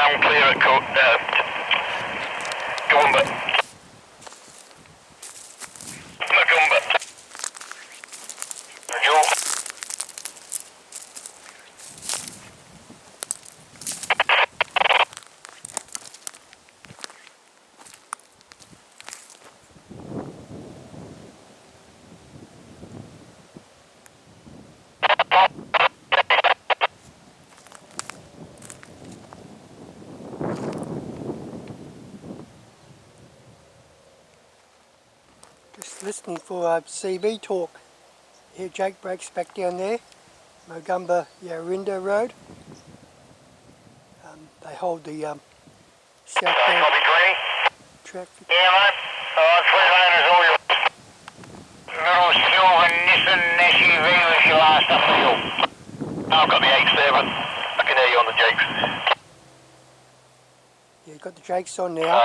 I'm clear at Komatsu. Just listening for CB talk. Here Jake brakes back down there, Mogumba Yarawindah Road. They hold the southbound traffic. Yeah, mate. Three laners, all yours. Little silver Nissan SUV was your last up the hill. I've got the 87. I can hear you on the Jakes. Yeah, you've got the Jakes on now.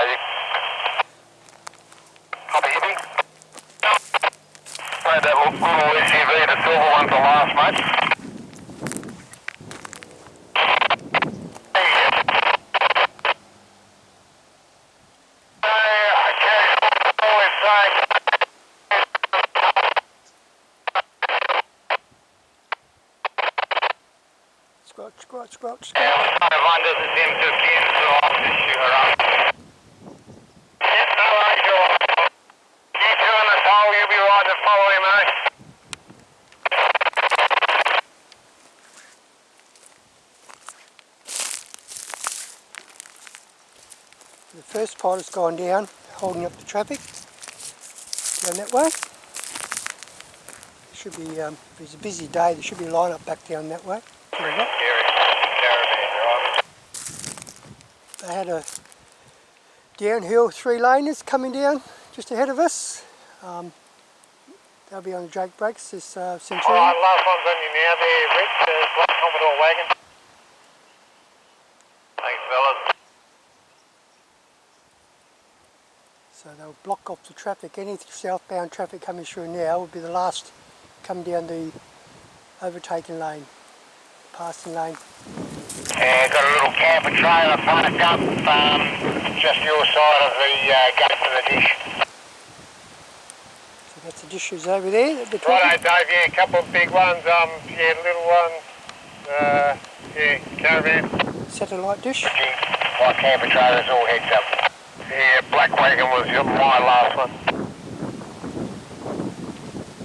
Copy, hippie. Made that little SUV, the silver one for last, mate. Squat. One doesn't seem to begin, so I'll just shoot her up. Yep, no worries, sure. You two in the hole, you'll be right to follow him, mate. The first part has gone down, holding up the traffic down that way. Should be, if it's a busy day, there should be a line up back down that way. They had a downhill 3-laners coming down just ahead of us. They'll be on the Jake brakes, this Centurion. Alright, last one's on you now there, Rick, black Commodore wagon. Thanks, fellas. So they'll block off the traffic. Any southbound traffic coming through now will be the last come down the overtaking lane, passing lane. Yeah, got a little camper trailer parked up just your side of the gate to the dish. So that's the dishes over there. The Righto, Dave, yeah, a couple of big ones, yeah, little ones, yeah, caravan. Satellite dish. My camper trailer's all heads up. Yeah, black wagon was my last one.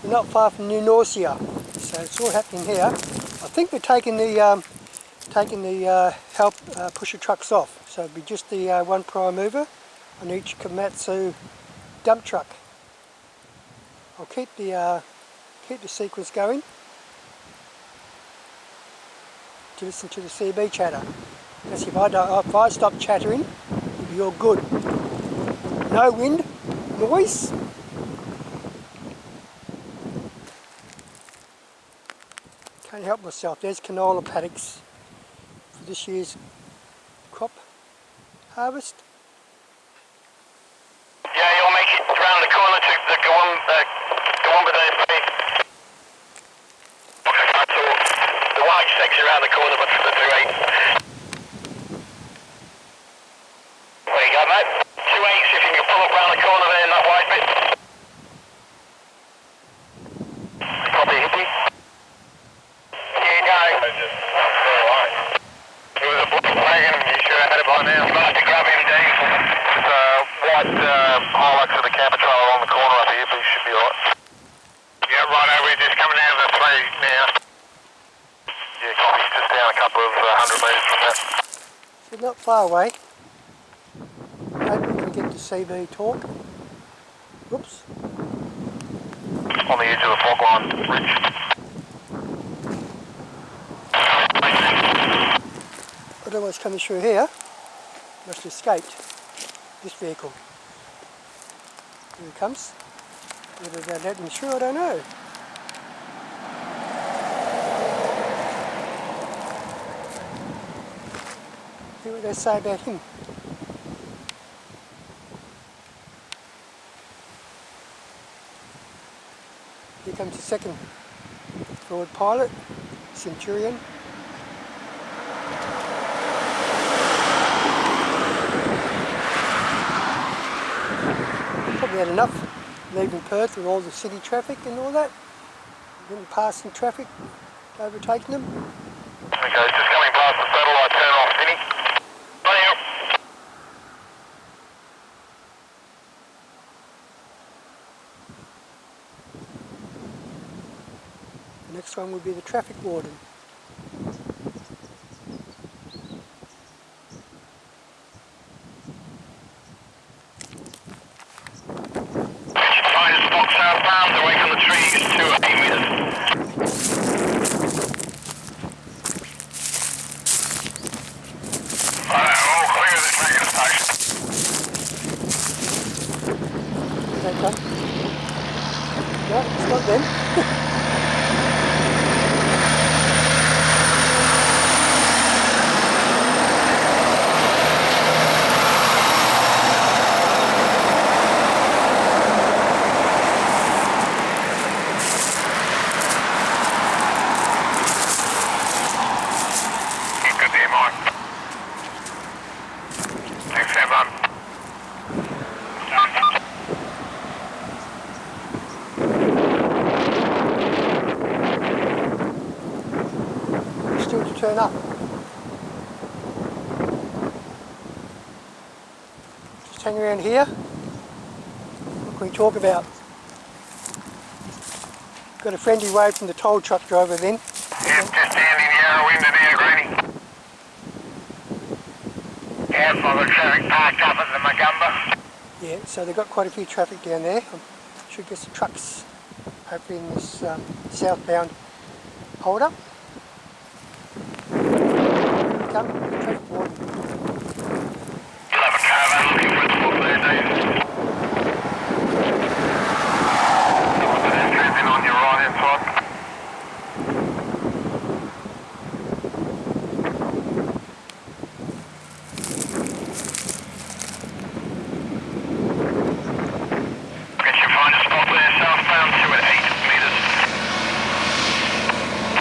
We're not far from New Norcia, so it's all happening here. I think we're taking the help pusher trucks off, so it'll be just the one prime mover on each Komatsu dump truck. I'll keep the sequence going to listen to the CB chatter. Because if I stop chattering, it'll be all good. No wind noise. Can't help myself. There's canola paddocks for this year's crop harvest. Yeah, you'll make it around the corner to the Komatsu. The white section around the corner, but for the 2.8. There you go, mate. 2.8s if you can pull up around the corner there in that white bit. Copy, hippie. Here you go. Alright. It was a black wagon, you should have had it by now. Nice to grab him, Dave. White highlights of the camper trailer on the corner up here, but you should be alright. Yeah, righto, we're just coming out of the play now. Yeah, copy, just down a couple of 100 metres from that. So not far away. Hope we can get the CB talk. Whoops. On the edge of the fog line, Rich. I don't know what's coming through here. Must have escaped this vehicle. Here it comes. Whether they'll let him through, I don't know. See what they say about him. Here comes the second forward pilot, Centurion. enough leaving Perth with all the city traffic and all that. Then passing traffic, overtaking them. Okay, just coming past the satellite turn off, Vinny. On you. The next one would be the traffic warden. Trying to stop southbound away from the trees to 8 metres. Alright, all clear this negative station. Is that done? No, it's not them. Good day, Mike. Thanks, everyone. Still to turn up. Just hang around here. What can we talk about? Got a friendly wave from the toll truck driver then. Yep, just down in Yarawindah there, Greeny. Careful, the traffic parked up at the Magumba. Yeah, so they've got quite a few traffic down there. Should get some trucks hopefully in this southbound hold up. Here we come, traffic warden. You'll have a caravan looking for a spot there, Dave. Someone that is driven on your right hand side. Can you find a spot there southbound to at 8 metres?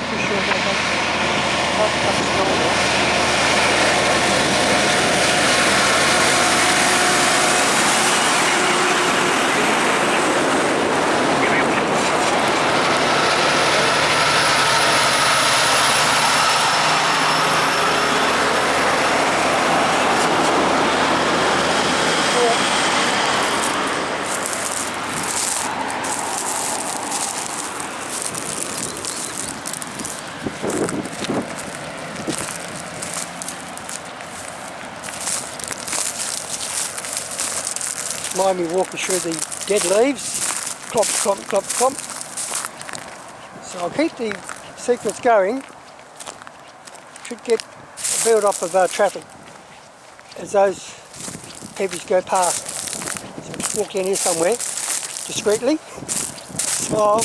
Pretty sure they've got trucks going there. Mind me walking through the dead leaves, clomp, clomp, clomp, clomp. So I'll keep the sequence going. Should get a build up of traffic as those heavies go past. So just walk down here somewhere, discreetly, smile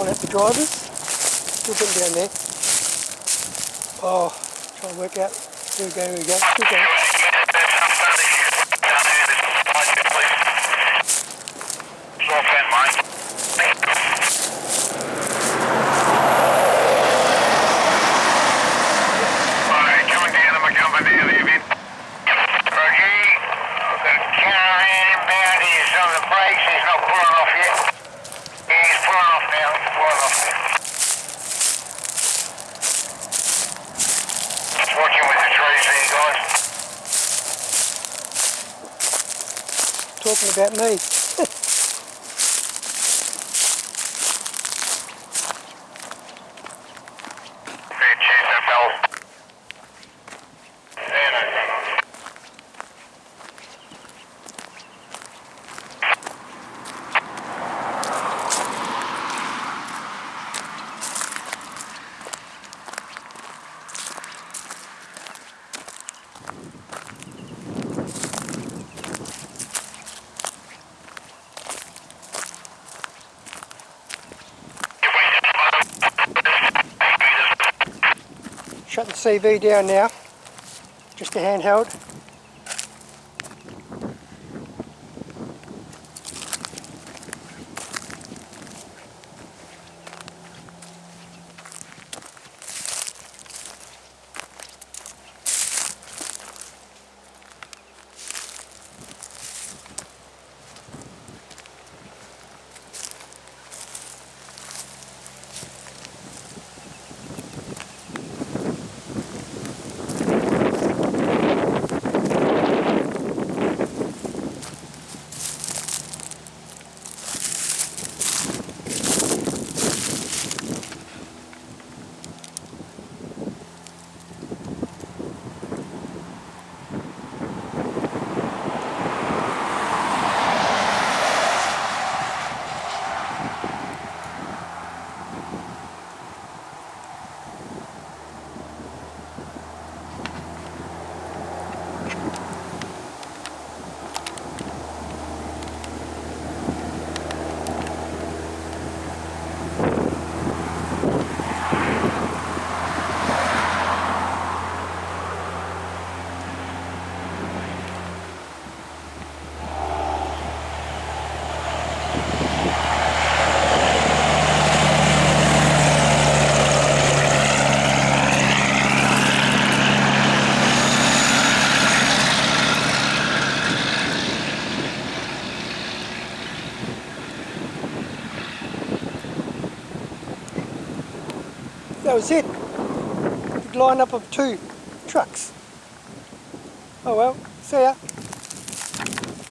at the drivers, still getting down there. Oh, try and work out, here we go, still going. Talking about me. Shut the CV down now, just a handheld. that was it. Big line up of 2 trucks. Oh well, see ya.